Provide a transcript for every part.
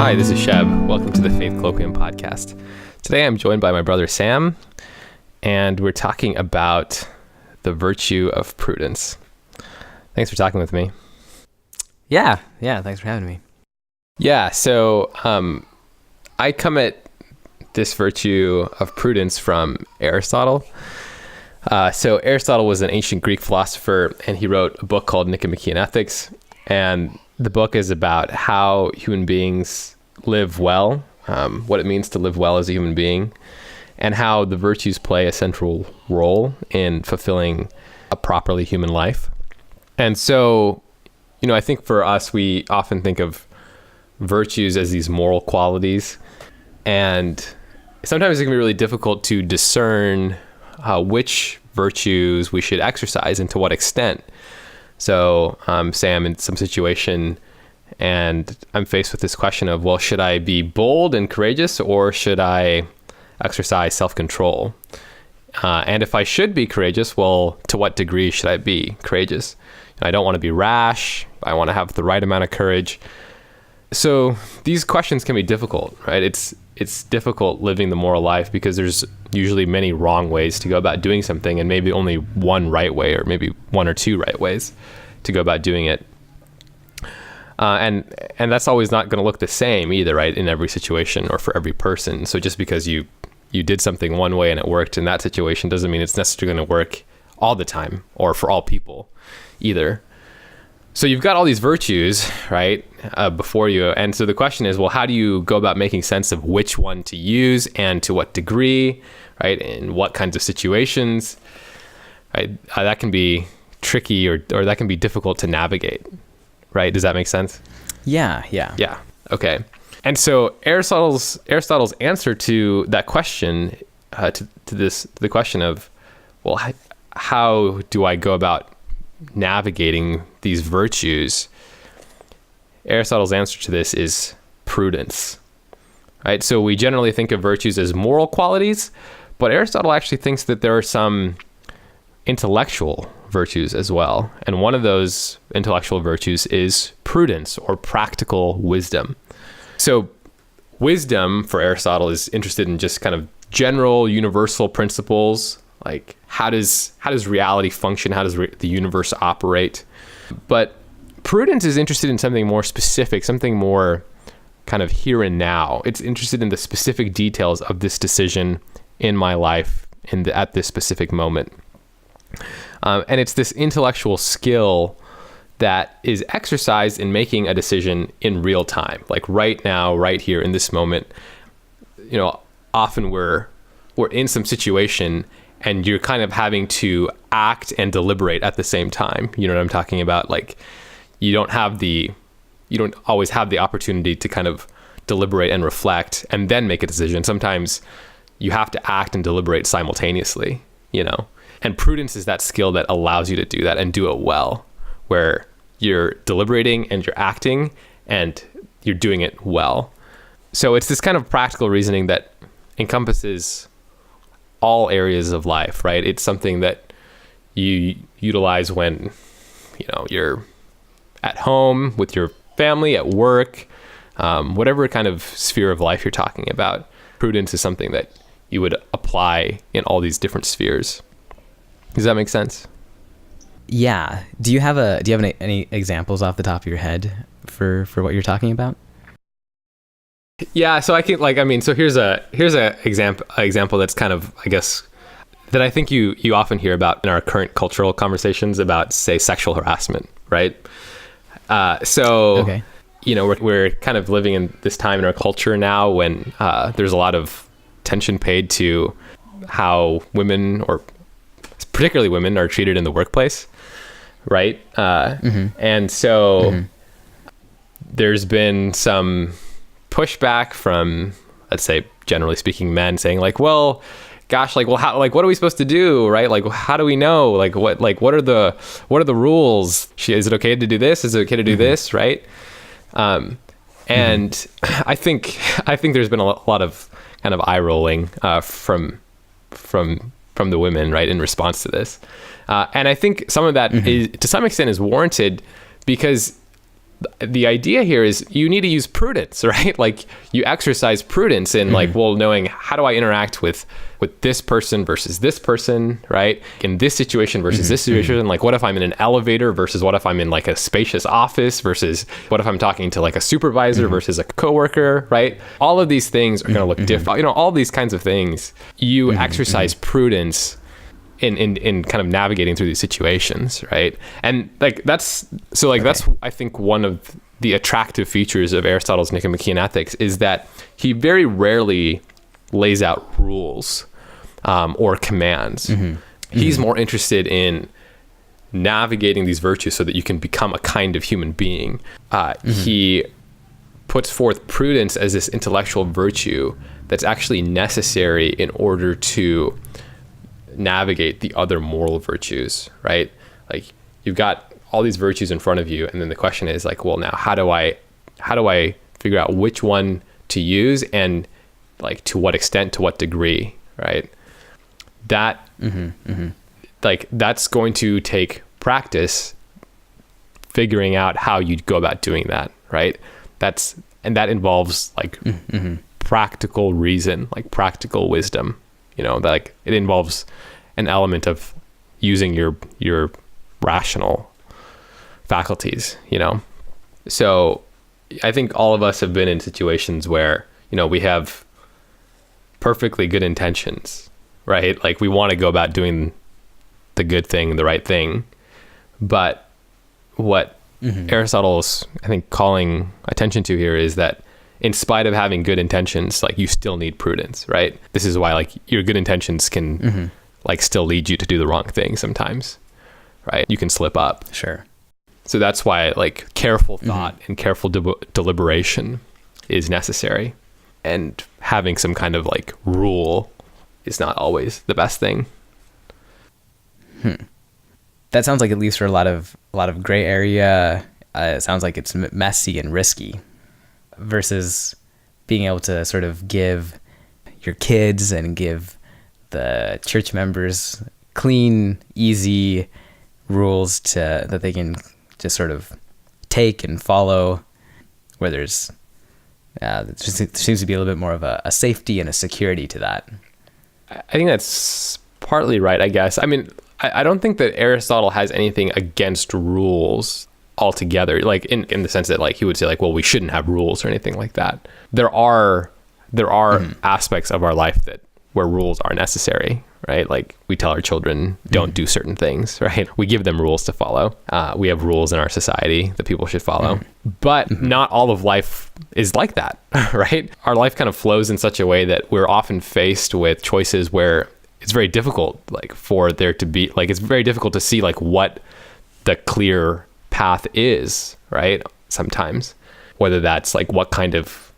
Hi, this is Sheb. Welcome to the Faith Colloquium podcast. Today I'm joined by my brother Sam, and we're talking about the virtue of prudence. Thanks for talking with me. Yeah, thanks for having me. Yeah, so I come at this virtue of prudence from Aristotle. So Aristotle was an ancient Greek philosopher, and he wrote a book called Nicomachean Ethics, and the book is about how human beings live well, what it means to live well as a human being, and how the virtues play a central role in fulfilling a properly human life. And so, I think for us, we often think of virtues as these moral qualities, and sometimes it can be really difficult to discern which virtues we should exercise and to what extent. So say I'm in some situation and I'm faced with this question of, well, should I be bold and courageous, or should I exercise self-control? And if I should be courageous, well, to what degree should I be courageous? I don't want to be rash. I want to have the right amount of courage. So these questions can be difficult, right? It's difficult living the moral life because there's usually many wrong ways to go about doing something, and maybe only one right way, or maybe one or two right ways to go about doing it. And that's always not going to look the same either, right? In every situation or for every person. So just because you did something one way and it worked in that situation doesn't mean it's necessarily going to work all the time or for all people either. So you've got all these virtues, right, before you. And so the question is, well, how do you go about making sense of which one to use and to what degree, right? In what kinds of situations, right? That can be tricky or that can be difficult to navigate, right? Does that make sense? Yeah. Okay. And so Aristotle's answer to that question, to the question of, well, how do I go about navigating these virtues? Aristotle's answer to this is prudence, right? So we generally think of virtues as moral qualities, but Aristotle actually thinks that there are some intellectual virtues as well. And one of those intellectual virtues is prudence, or practical wisdom. So wisdom for Aristotle is interested in just kind of general universal principles, like how does reality function? How does the universe operate? But prudence is interested in something more specific, something more kind of here and now. It's interested in the specific details of this decision in my life at this specific moment. And it's this intellectual skill that is exercised in making a decision in real time, like right now, right here in this moment. Often we're in some situation and you're kind of having to act and deliberate at the same time. You know what I'm talking about? Like you don't always have the opportunity to kind of deliberate and reflect and then make a decision. Sometimes you have to act and deliberate simultaneously, And prudence is that skill that allows you to do that and do it well, where you're deliberating and you're acting and you're doing it well. So it's this kind of practical reasoning that encompasses all areas of life, right? It's something that you utilize when, you're at home with your family, at work, whatever kind of sphere of life you're talking about. Prudence is something that you would apply in all these different spheres. Does that make sense? Yeah. Do you have any examples off the top of your head for what you're talking about? Yeah, so I can so here's a example that's kind of, I guess, that I think you often hear about in our current cultural conversations about, say, sexual harassment, right? Okay. We're kind of living in this time in our culture now when there's a lot of attention paid to how women, or particularly women, are treated in the workplace, right? And so there's been some pushback from, let's say, generally speaking, men saying like, well, gosh, what are we supposed to do, right? Like, how do we know? What are the rules? Is it okay to do this? Is it okay to do this, right? And I think there's been a lot of kind of eye rolling from the women, right, in response to this. And I think some of that is, to some extent, is warranted, because the idea here is you need to use prudence, right? Like you exercise prudence in like, well, knowing how do I interact with this person versus this person, right? In this situation versus this situation. Like what if I'm in an elevator versus what if I'm in like a spacious office versus what if I'm talking to like a supervisor versus a coworker, right? All of these things are going to look different. You know, all these kinds of things. You exercise prudence in kind of navigating through these situations, right? And like that's I think one of the attractive features of Aristotle's Nicomachean Ethics is that he very rarely lays out rules or commands. He's more interested in navigating these virtues so that you can become a kind of human being. He puts forth prudence as this intellectual virtue that's actually necessary in order to navigate the other moral virtues, right? Like you've got all these virtues in front of you, and then the question is like, well, now how do I figure out which one to use and like to what extent, to what degree, right? That like that's going to take practice figuring out how you'd go about doing that, right? That involves like practical reason, like practical wisdom. You know, that like it involves an element of using your rational faculties, you know? So I think all of us have been in situations where, you know, we have perfectly good intentions, right? Like we want to go about doing the good thing, the right thing. But what Aristotle is, I think, calling attention to here is that in spite of having good intentions, like you still need prudence, right? This is why like your good intentions can like still lead you to do the wrong thing sometimes, right? You can slip up. Sure. So that's why like careful thought and careful deliberation is necessary. And having some kind of like rule is not always the best thing. That sounds like, at least for a lot of gray area, it sounds like it's messy and risky, versus being able to sort of give your kids and give the church members clean, easy rules that they can just sort of take and follow, where there seems to be a little bit more of a safety and a security to that. I think that's partly right, I guess. I mean, I don't think that Aristotle has anything against rules altogether, like in the sense that like he would say like, well, we shouldn't have rules or anything like that. There are aspects of our life where rules are necessary, right? Like we tell our children don't do certain things, right? We give them rules to follow. We have rules in our society that people should follow, but not all of life is like that, right? Our life kind of flows in such a way that we're often faced with choices where it's very difficult, like for there to be, like it's very difficult to see like what the clear path is, right? Sometimes, whether that's like what kind of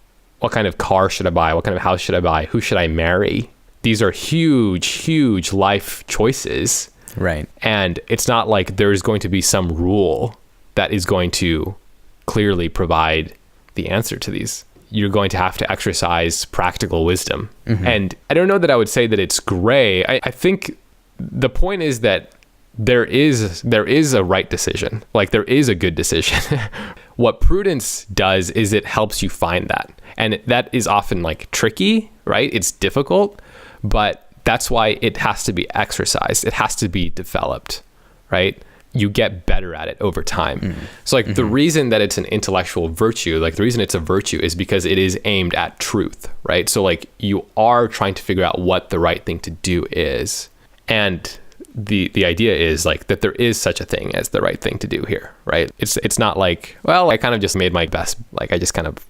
car should I buy, what kind of house should I buy, who should I marry. These are huge life choices, right? And it's not like there's going to be some rule that is going to clearly provide the answer to these. You're going to have to exercise practical wisdom. And I don't know that I would say that it's gray. I think the point is that there is a right decision, like there is a good decision. What prudence does is it helps you find that. And that is often like tricky, right? It's difficult, but that's why it has to be exercised. It has to be developed, right? You get better at it over time. So like the reason that it's an intellectual virtue, like the reason it's a virtue is because it is aimed at truth, right? So like you are trying to figure out what the right thing to do is. And the idea is like that there is such a thing as the right thing to do here, right? It's not like, well, I kind of just made my best, like I just kind of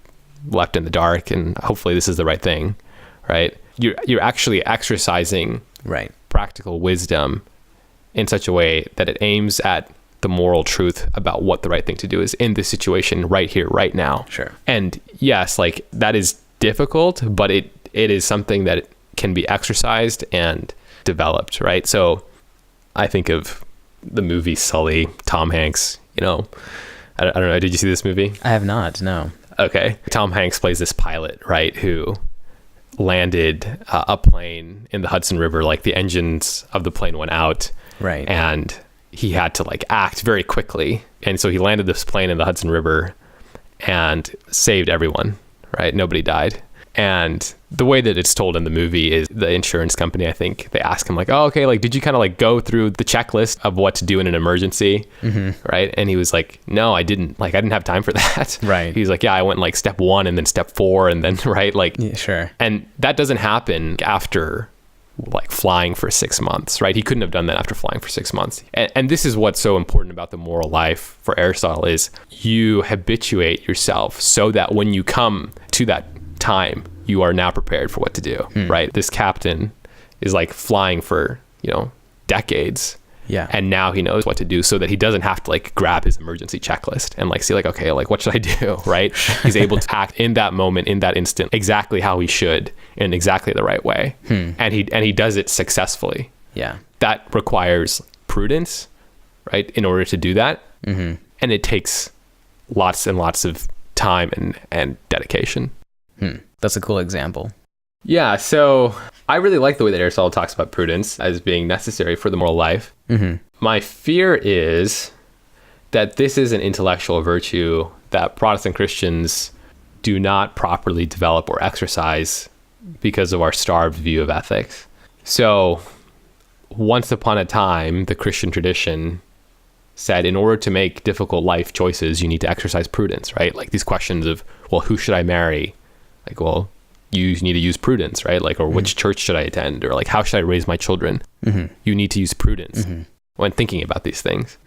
left in the dark and hopefully this is the right thing, right? You're actually exercising practical wisdom in such a way that it aims at the moral truth about what the right thing to do is in this situation right here, right now. Sure. And yes, like that is difficult, but it is something that can be exercised and developed, right? So I think of the movie Sully, Tom Hanks, you know, I don't know. Did you see this movie? I have not, no. Okay. Tom Hanks plays this pilot, right, who landed a plane in the Hudson River, like the engines of the plane went out. Right. And he had to like act very quickly. And so he landed this plane in the Hudson River and saved everyone, right? Nobody died. And the way that it's told in the movie is the insurance company, I think, they ask him like, oh, okay, like, did you kind of like go through the checklist of what to do in an emergency? Right. And he was like, no, I didn't. Like, I didn't have time for that. Right. He's like, yeah, I went like step 1 and then step 4 and then, right. Like, yeah, sure. And that doesn't happen after like flying for 6 months, right? He couldn't have done that after flying for 6 months. And this is what's so important about the moral life for Aristotle is you habituate yourself so that when you come to that time, you are now prepared for what to do, right? This captain is like flying for, decades. Yeah. And now he knows what to do so that he doesn't have to like grab his emergency checklist and like see like, okay, like what should I do, right? He's able to act in that moment, in that instant, exactly how he should in exactly the right way. And he does it successfully. Yeah. That requires prudence, right? In order to do that. And it takes lots and lots of time and dedication. That's a cool example. Yeah, so I really like the way that Aristotle talks about prudence as being necessary for the moral life. My fear is that this is an intellectual virtue that Protestant Christians do not properly develop or exercise because of our starved view of ethics. So once upon a time, the Christian tradition said in order to make difficult life choices, you need to exercise prudence, right? Like these questions of, well, who should I marry? Like, well, you need to use prudence, right? Like, or which church should I attend? Or like, how should I raise my children? You need to use prudence when thinking about these things.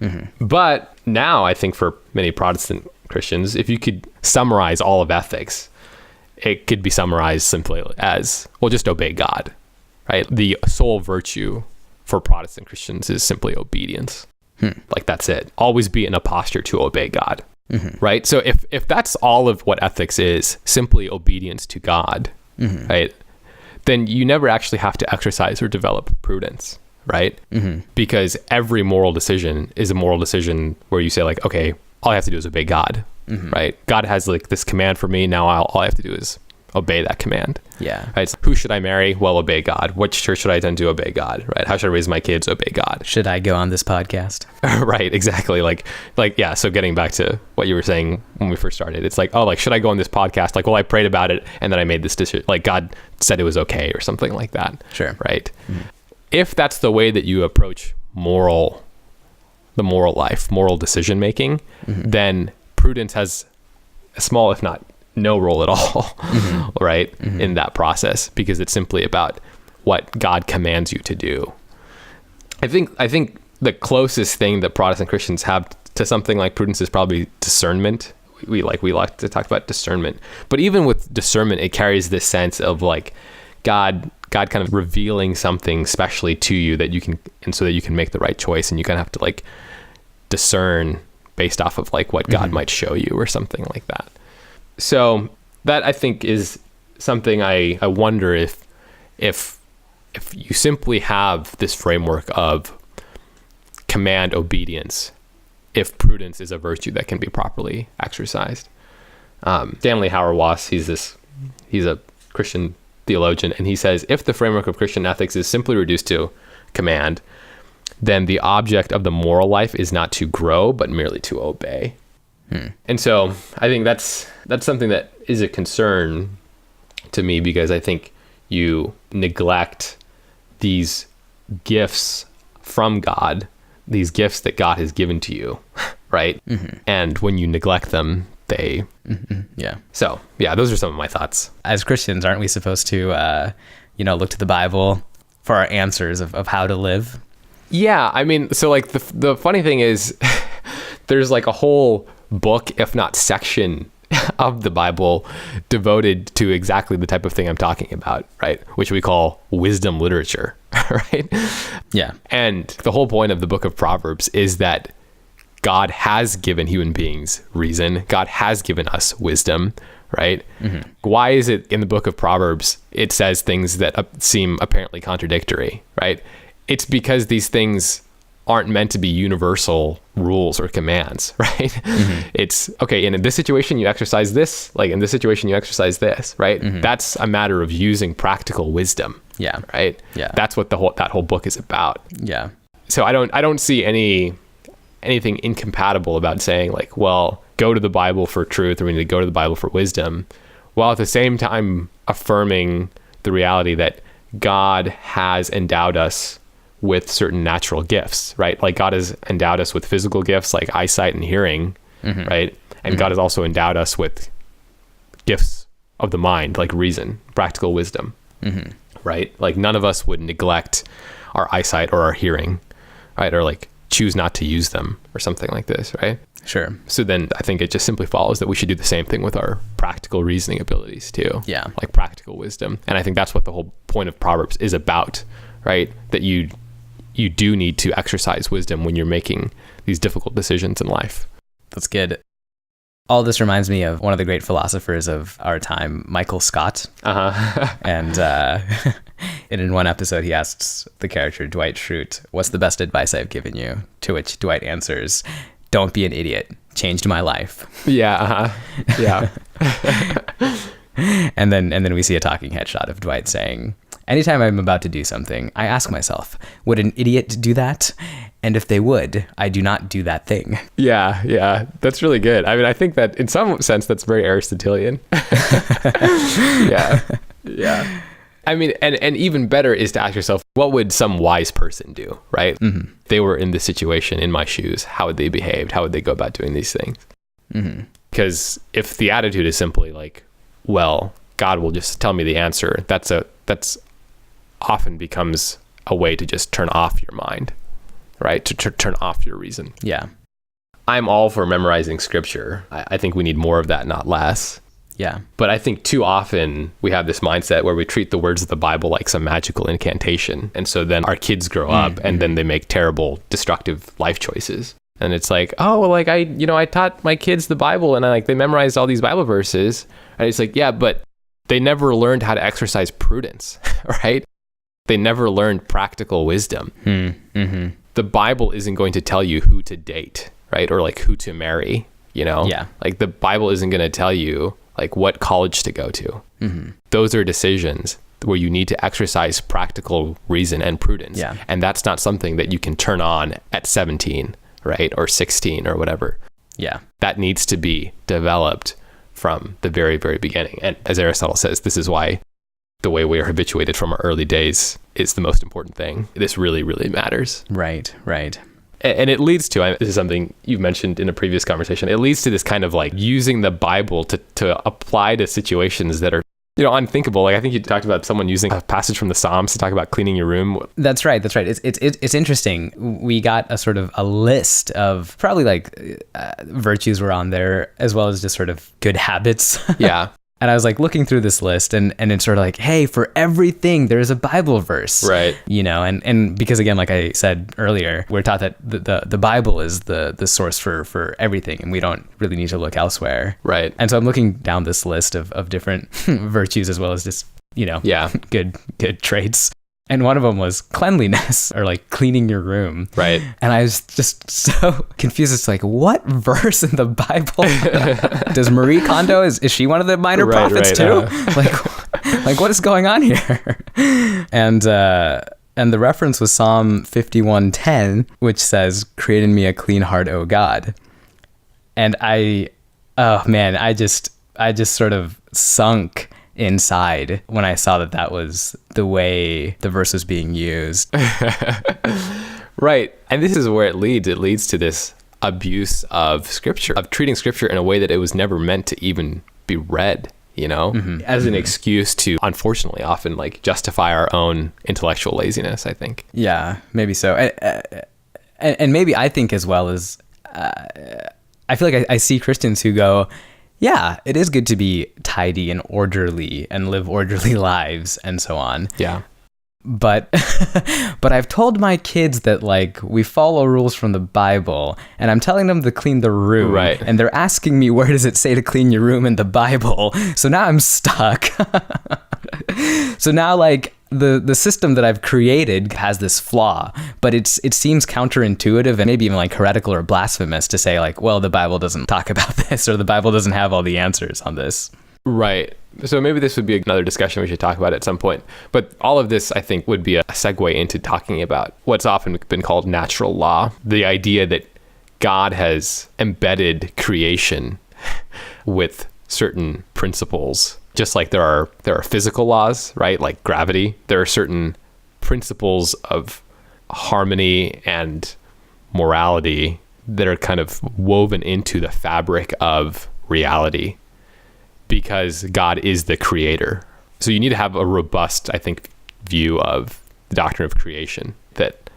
But now I think for many Protestant Christians, if you could summarize all of ethics, it could be summarized simply as, well, just obey God, right? The sole virtue for Protestant Christians is simply obedience. Like that's it. Always be in a posture to obey God. Right. So if that's all of what ethics is, simply obedience to God, right, then you never actually have to exercise or develop prudence, right? Because every moral decision is a moral decision where you say like, okay, all I have to do is obey God, right? God has like this command for me. Now all I have to do is obey that command. Yeah. Right. So who should I marry? Well, obey God. Which church should I attend to? Obey God. Right. How should I raise my kids? Obey God. Should I go on this podcast? Right. Exactly. Like, yeah. So getting back to what you were saying when we first started, it's like, oh, like, should I go on this podcast? Like, well, I prayed about it and then I made this decision. Like God said it was okay or something like that. Sure. Right. If that's the way that you approach the moral life, moral decision making, then prudence has a small, if not no role at all, right, in that process, because it's simply about what God commands you to do. I think the closest thing that Protestant Christians have to something like prudence is probably discernment. We like to talk about discernment, but even with discernment, it carries this sense of like God kind of revealing something specially to you that you can, and so that you can make the right choice, and you kind of have to like discern based off of like what God might show you or something like that. So that I think is something I wonder if you simply have this framework of command obedience, if prudence is a virtue that can be properly exercised. Stanley Hauerwas, he's a Christian theologian, and he says, if the framework of Christian ethics is simply reduced to command, then the object of the moral life is not to grow, but merely to obey. And so I think that's something that is a concern to me, because I think you neglect these gifts from God, these gifts that God has given to you, right? And when you neglect them, they... Yeah. So, yeah, those are some of my thoughts. As Christians, aren't we supposed to, look to the Bible for our answers of how to live? Yeah, I mean, so like the funny thing is there's like a whole book, if not section, of the Bible devoted to exactly the type of thing I'm talking about, right? Which we call wisdom literature, right? Yeah. And the whole point of the book of Proverbs is that God has given human beings reason. God has given us wisdom, right? Why is it in the book of Proverbs, it says things that seem apparently contradictory, right? It's because these things aren't meant to be universal rules or commands, right? It's, okay, in this situation, you exercise this, like in this situation, you exercise this, right? That's a matter of using practical wisdom. Yeah. Right? Yeah. That's what that whole book is about. Yeah. So I don't see anything incompatible about saying like, well, go to the Bible for truth, or we need to go to the Bible for wisdom, while at the same time affirming the reality that God has endowed us with certain natural gifts, right? Like God has endowed us with physical gifts like eyesight and hearing, right? And God has also endowed us with gifts of the mind, like reason, practical wisdom, right? Like none of us would neglect our eyesight or our hearing, right? Or like choose not to use them or something like this, right? Sure. So then I think it just simply follows that we should do the same thing with our practical reasoning abilities too. Yeah. Like practical wisdom. And I think that's what the whole point of Proverbs is about, right? That you do need to exercise wisdom when you're making these difficult decisions in life. That's good. All this reminds me of one of the great philosophers of our time, Michael Scott. And in one episode, he asks the character Dwight Schrute, "What's the best advice I've given you?" To which Dwight answers, "Don't be an idiot. Changed my life." Yeah. Yeah. And then we see a talking head shot of Dwight saying, "Anytime I'm about to do something, I ask myself, would an idiot do that? And if they would, I do not do that thing." Yeah. That's really good. I mean, I think that in some sense, that's very Aristotelian. Yeah. I mean, and even better is to ask yourself, what would some wise person do, right? They were in this situation, in my shoes. How would they behave? How would they go about doing these things? Because if the attitude is simply like, well, God will just tell me the answer, that's often becomes a way to just turn off your mind, right? To turn off your reason. Yeah. I'm all for memorizing scripture. I think we need more of that, not less. Yeah. But I think too often we have this mindset where we treat the words of the Bible like some magical incantation. And so then our kids grow up and then they make terrible, destructive life choices. And it's like, oh, well, like I taught my kids the Bible and they memorized all these Bible verses. And it's like, yeah, but they never learned how to exercise prudence, right? They never learned practical wisdom. The Bible isn't going to tell you who to date, right? Or like who to marry, Yeah. Like the Bible isn't going to tell you like what college to go to. Those are decisions where you need to exercise practical reason and prudence. Yeah. And that's not something that you can turn on at 17, right? Or 16 or whatever. Yeah. That needs to be developed from the very, very beginning. And as Aristotle says, this is why the way we are habituated from our early days is the most important thing. This really, really matters. Right. And it leads to, this is something you've mentioned in a previous conversation, it leads to this kind of like using the Bible to apply to situations that are, unthinkable. Like I think you talked about someone using a passage from the Psalms to talk about cleaning your room. That's right. It's interesting. We got a sort of a list of probably like virtues were on there, as well as just sort of good habits. Yeah. And I was like looking through this list and it's sort of like, hey, for everything, there's a Bible verse. Right. And because again, like I said earlier, we're taught that the Bible is the source for everything and we don't really need to look elsewhere. Right. And so I'm looking down this list of different virtues as well as just, good traits. And one of them was cleanliness, or like cleaning your room. Right. And I was just so confused. It's like, what verse in the Bible? Does Marie Kondo, is she one of the minor prophets too? Like what is going on here? And the reference was Psalm 51:10, which says, "Create in me a clean heart, O God." And I just sort of sunk inside when I saw that was the way the verse was being used. Right. And this is where it leads to this abuse of scripture, of treating scripture in a way that it was never meant to even be read, as an excuse to, unfortunately, often like justify our own intellectual laziness, I think. Yeah, maybe so. And maybe I think as well as, I feel like I see Christians who go, yeah, it is good to be tidy and orderly and live orderly lives and so on. Yeah. But I've told my kids that like we follow rules from the Bible and I'm telling them to clean the room. Right. And they're asking me, where does it say to clean your room in the Bible? So now I'm stuck. So now like the system that I've created has this flaw, but it seems counterintuitive and maybe even like heretical or blasphemous to say like, well, the Bible doesn't talk about this or the Bible doesn't have all the answers on this. Right. So maybe this would be another discussion we should talk about at some point. But all of this, I think, would be a segue into talking about what's often been called natural law. The idea that God has embedded creation with certain principles. Just like there are physical laws, right? Like gravity. There are certain principles of harmony and morality that are kind of woven into the fabric of reality because God is the creator. So you need to have a robust, I think, view of the doctrine of creation, that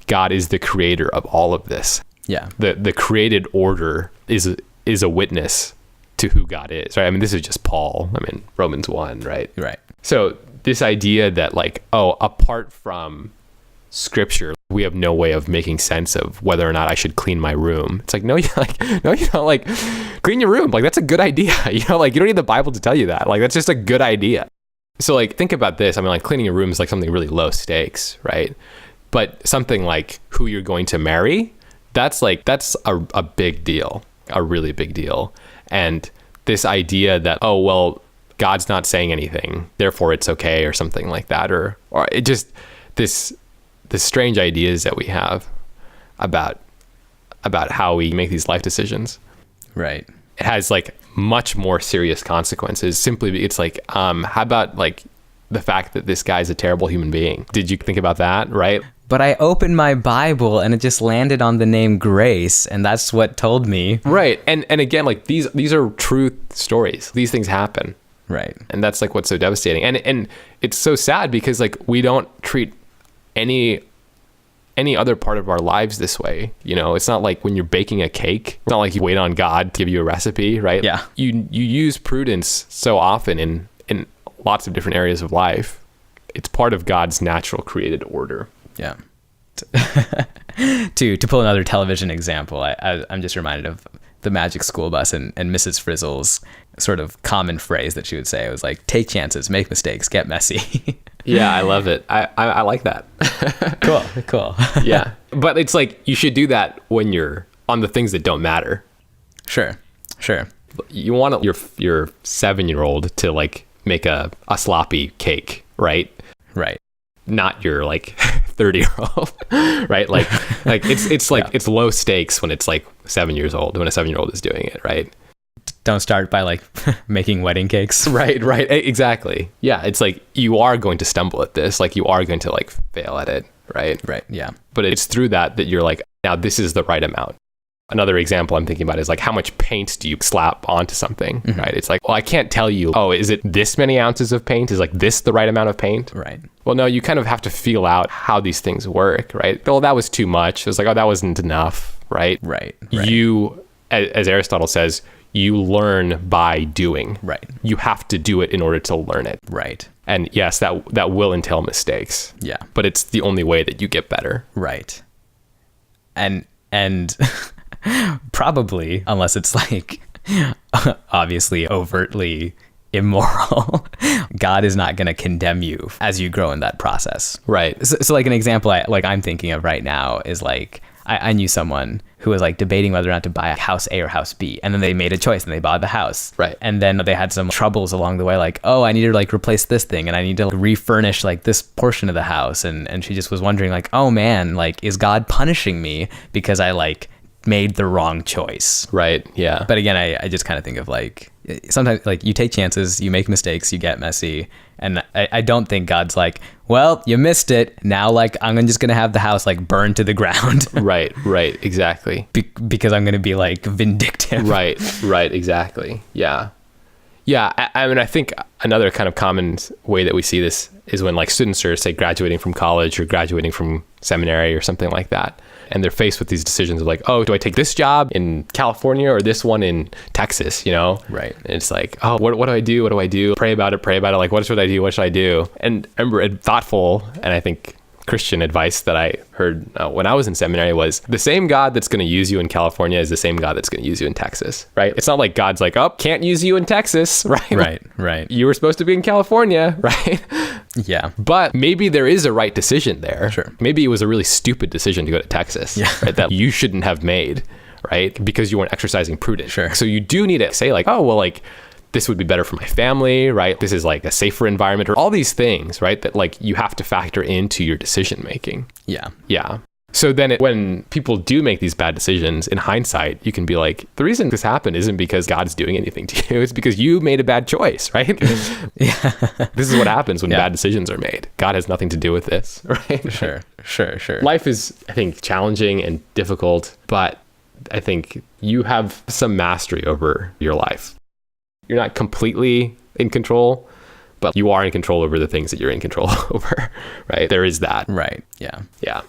God is the creator of all of this. Yeah. The created order is a witness to who God is, right? I mean, this is just Paul. I mean, Romans 1, right? Right. So this idea that like, oh, apart from scripture, we have no way of making sense of whether or not I should clean my room. It's like, no, you don't like clean your room. Like, that's a good idea. Like you don't need the Bible to tell you that. Like, that's just a good idea. So like, think about this. I mean, like cleaning your room is like something really low stakes, right? But something like who you're going to marry, that's a big deal, a really big deal. And this idea that, oh, well, God's not saying anything, therefore it's okay, or something like that, or it just the strange ideas that we have about how we make these life decisions. Right. It has like much more serious consequences. Simply, it's like, how about like the fact that this guy's a terrible human being? Did you think about that? Right. But I opened my Bible and it just landed on the name Grace, and that's what told me. Right. And again, like these are true stories. These things happen. Right. And that's like what's so devastating. And it's so sad because like we don't treat any other part of our lives this way. It's not like when you're baking a cake. It's not like you wait on God to give you a recipe, right? Yeah. You use prudence so often in lots of different areas of life. It's part of God's natural created order. Yeah. To pull another television example, I'm just reminded of the Magic School Bus and Mrs. Frizzle's sort of common phrase that she would say. It was like, take chances, make mistakes, get messy. Yeah, I love it. I like that. Cool. Yeah. But it's like, you should do that when you're on the things that don't matter. Sure. You want your 7-year-old to like make a sloppy cake, right? Right. Not your like 30-year-old, right? Like it's like, it's low stakes when it's like 7 years old, when a 7-year-old is doing it, right? Don't start by like making wedding cakes. Right. Exactly. Yeah. It's like, you are going to stumble at this, like you are going to like fail at it, right? Right. Yeah. But it's through that you're like, now this is the right amount. Another example I'm thinking about is like, how much paint do you slap onto something, mm-hmm. right? It's like, well, I can't tell you, oh, is it this many ounces of paint? Is like this the right amount of paint? Right. Well, no, you kind of have to feel out how these things work, right? Oh, that was too much. It was like, oh, that wasn't enough, right? Right. You, as Aristotle says, you learn by doing. Right. You have to do it in order to learn it. Right. And yes, that will entail mistakes. Yeah. But it's the only way that you get better. Right. And probably, unless it's like obviously overtly immoral, God is not going to condemn you as you grow in that process. Right. So like an example I'm thinking of right now is like, I knew someone who was like debating whether or not to buy a house A or house B. And then they made a choice and they bought the house. Right. And then they had some troubles along the way, like, oh, I need to like replace this thing and I need to refurnish like this portion of the house. And she just was wondering like, oh man, like, is God punishing me because I like made the wrong choice? Right. Yeah. But again, I just kind of think of like, sometimes like you take chances, you make mistakes, you get messy. And I don't think God's like, well, you missed it. Now, like, I'm just going to have the house like burned to the ground. Right. Exactly. Because I'm going to be like vindictive. Right. Exactly. Yeah. I mean, I think another kind of common way that we see this is when like students are, say, graduating from college or graduating from seminary or something like that. And they're faced with these decisions of like, oh, do I take this job in California or this one in Texas, Right. And it's like, oh, what do I do? What do I do? Pray about it. Like, what should I do? What should I do? And I remember thoughtful, and I think Christian advice that I heard when I was in seminary was, the same God that's going to use you in California is the same God that's going to use you in Texas, right? It's not like God's like, oh, can't use you in Texas, right? Right. You were supposed to be in California, right? Yeah. But maybe there is a right decision there. Sure. Maybe it was a really stupid decision to go to Texas, right? That you shouldn't have made, right? Because you weren't exercising prudence. Sure. So you do need to say like, oh, well, like, this would be better for my family, right? This is like a safer environment, or all these things, right? That like you have to factor into your decision making. Yeah. Yeah. So then when people do make these bad decisions, in hindsight, you can be like, the reason this happened isn't because God's doing anything to you. It's because you made a bad choice, right? Yeah. This is what happens when bad decisions are made. God has nothing to do with this, right? Sure. Life is, I think, challenging and difficult, but I think you have some mastery over your life. You're not completely in control, but you are in control over the things that you're in control over, right? There is that. Right. Yeah. Yeah.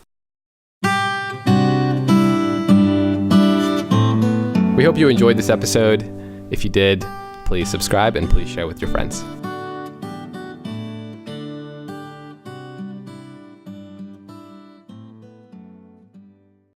We hope you enjoyed this episode. If you did, please subscribe and please share with your friends.